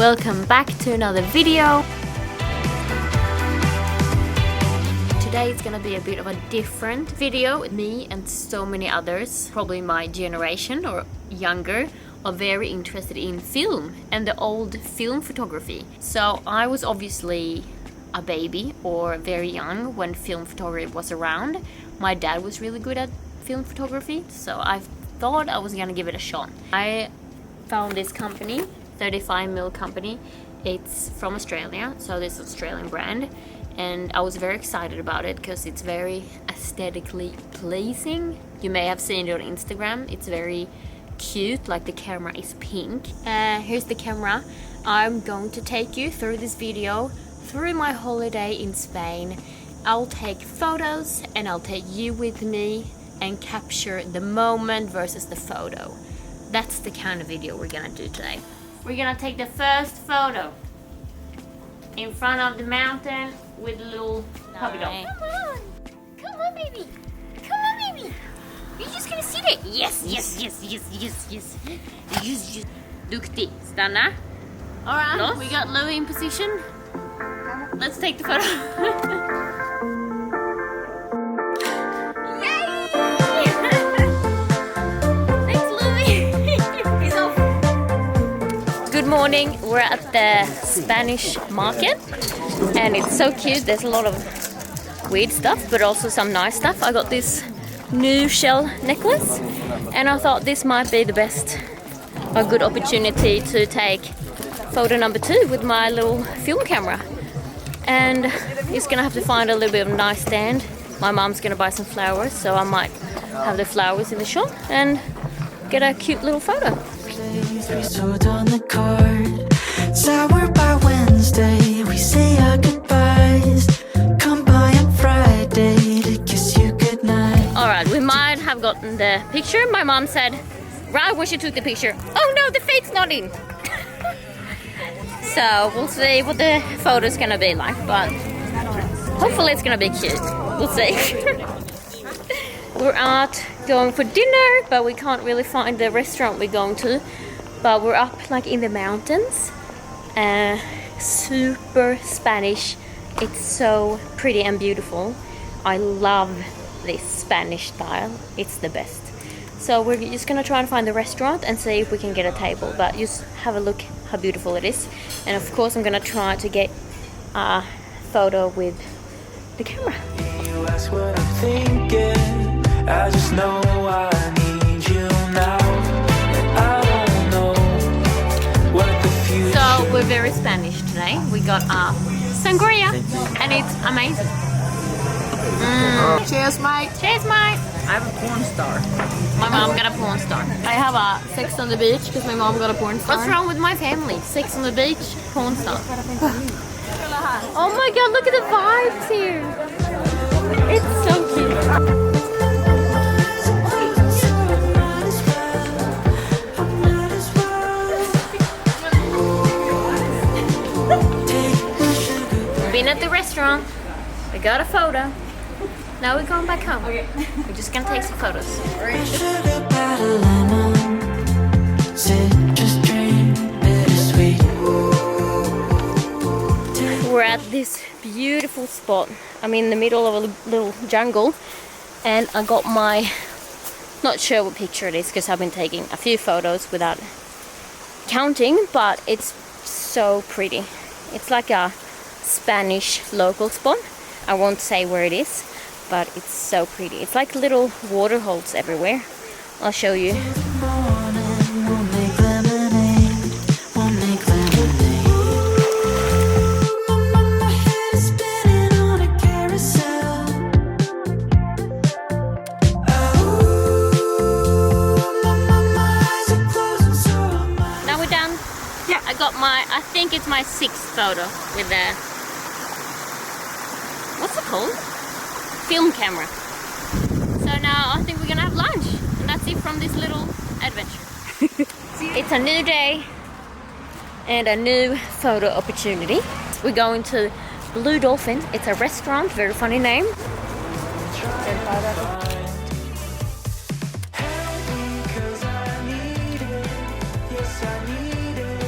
Welcome back to another video. Today it's gonna be a bit of a different video with me and so many others, probably my generation or younger, are very interested in film and the old film photography. So I was obviously a baby or very young when film photography was around. My dad was really good at film photography, so I thought I was gonna give it a shot. I found this company, 35mm company. It's from Australia, so this Australian brand, and I was very excited about it because it's very aesthetically pleasing. You may have seen it on Instagram. It's very cute, like the camera is pink. Here's the camera. I'm going to take you through this video through my holiday in Spain. I'll take photos and I'll take you with me and capture the moment versus the photo. That's the kind of video we're gonna do today. We're gonna take the first photo in front of the mountain with a little puppy dog. Come on baby, come on baby. You're just gonna sit it. Yes. Duktig. Stanna. Alright, we got Louie in position. Let's take the photo. Good morning, we're at the Spanish market and it's so cute. There's a lot of weird stuff but also some nice stuff. I got this new shell necklace and I thought this might be a good opportunity to take photo number 2 with my little film camera. And just gonna have to find a little bit of a nice stand. My mom's gonna buy some flowers, so I might have the flowers in the shop and get a cute little photo. We sold on the card. Sour by Wednesday. We say our goodbyes. Come by on Friday to kiss you goodnight. Alright, we might have gotten the picture. My mom said, right when she took the picture, oh no, the fade's not in. So we'll see what the photo's gonna be like, but hopefully it's gonna be cute. We'll see. We're out going for dinner, but we can't really find the restaurant we're going to. But we're up like in the mountains. Super Spanish. It's so pretty and beautiful. I love this Spanish style. It's the best. So we're just gonna try and find the restaurant and see if we can get a table. But just have a look how beautiful it is. And of course I'm gonna try to get a photo with the camera. You ask what I'm thinking. I just know I need you now. And I don't know what the future. So we're very Spanish today. We got sangria and it's amazing. Cheers, mate. Cheers, mate. I have a porn star. My mom got a porn star. I have a Sex on the Beach because my mom got a porn star. What's wrong with my family? Sex on the Beach, porn star. Oh my god, look at the vibes here. It's so cute. Been at the restaurant, we got a photo. Now we're going back home. Okay. We're just gonna take some photos. Sugar, butter, lemon, citrus drink, bittersweet. We're at this beautiful spot. I'm in the middle of a little jungle and I got my, not sure what picture it is because I've been taking a few photos without counting, but it's so pretty. It's like a Spanish local spot. I won't say where it is, but it's so pretty. It's like little water holes everywhere. I'll show you. Morning, we'll make lemonade. We'll make lemonade. My head is spinning on a carousel. My eyes are closing, so am I. Now we're done. Yeah. I think it's my 6th photo with the, what's it called? Film camera. So now I think we're gonna have lunch. And that's it from this little adventure. It's a new day and a new photo opportunity. We're going to Blue Dolphin. It's a restaurant, very funny name. Because I need it. Yes, I need it.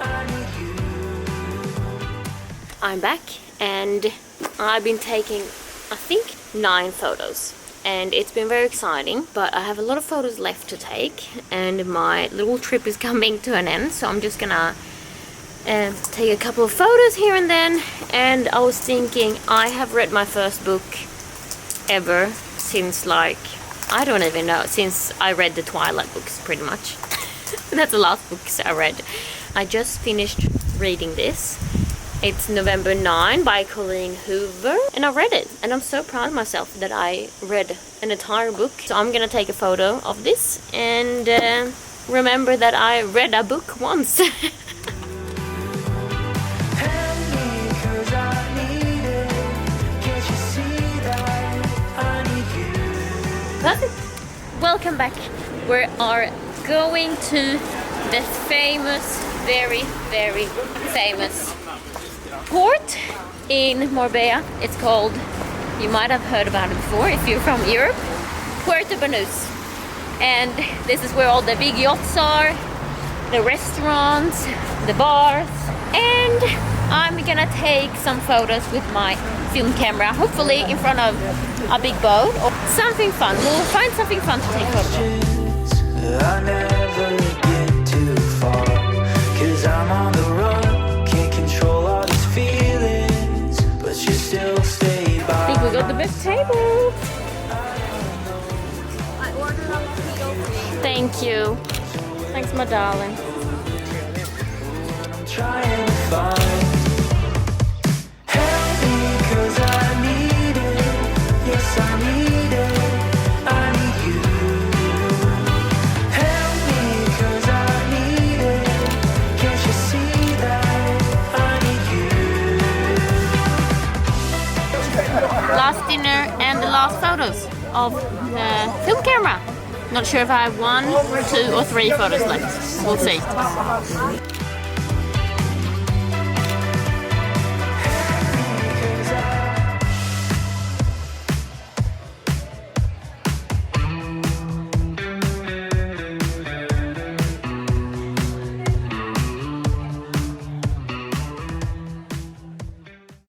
I need you. I'm back and I've been taking, I think, 9 photos. And it's been very exciting, but I have a lot of photos left to take and my little trip is coming to an end, so I'm just gonna take a couple of photos here and then. And I was thinking, I have read my first book ever since, like, I don't even know, since I read the Twilight books, pretty much. That's the last books I read. I just finished reading this. It's November 9 by Colleen Hoover, and I read it, and I'm so proud of myself that I read an entire book. So I'm gonna take a photo of this and remember that I read a book once. Perfect. Welcome back. We are going to the famous, very, very famous port in Marbella. It's called, you might have heard about it before if you're from Europe, Puerto Banús. And this is where all the big yachts are, the restaurants, the bars, and I'm gonna take some photos with my film camera, hopefully in front of a big boat or something fun. We'll find something fun to take photos of. I never get too far, 'cause I'm on the run, can't control all these feelings, but you still stay by. I think we got the best table. Thank you. Thanks, my darling. I'm trying to find. Help me 'cause I need it. Yes, I need it. I need you. Help me 'cause I need it. Can't you see that I need you? Last dinner and the last photos of the film camera. Not sure if I have 1, 2 or 3 photos left. We'll see.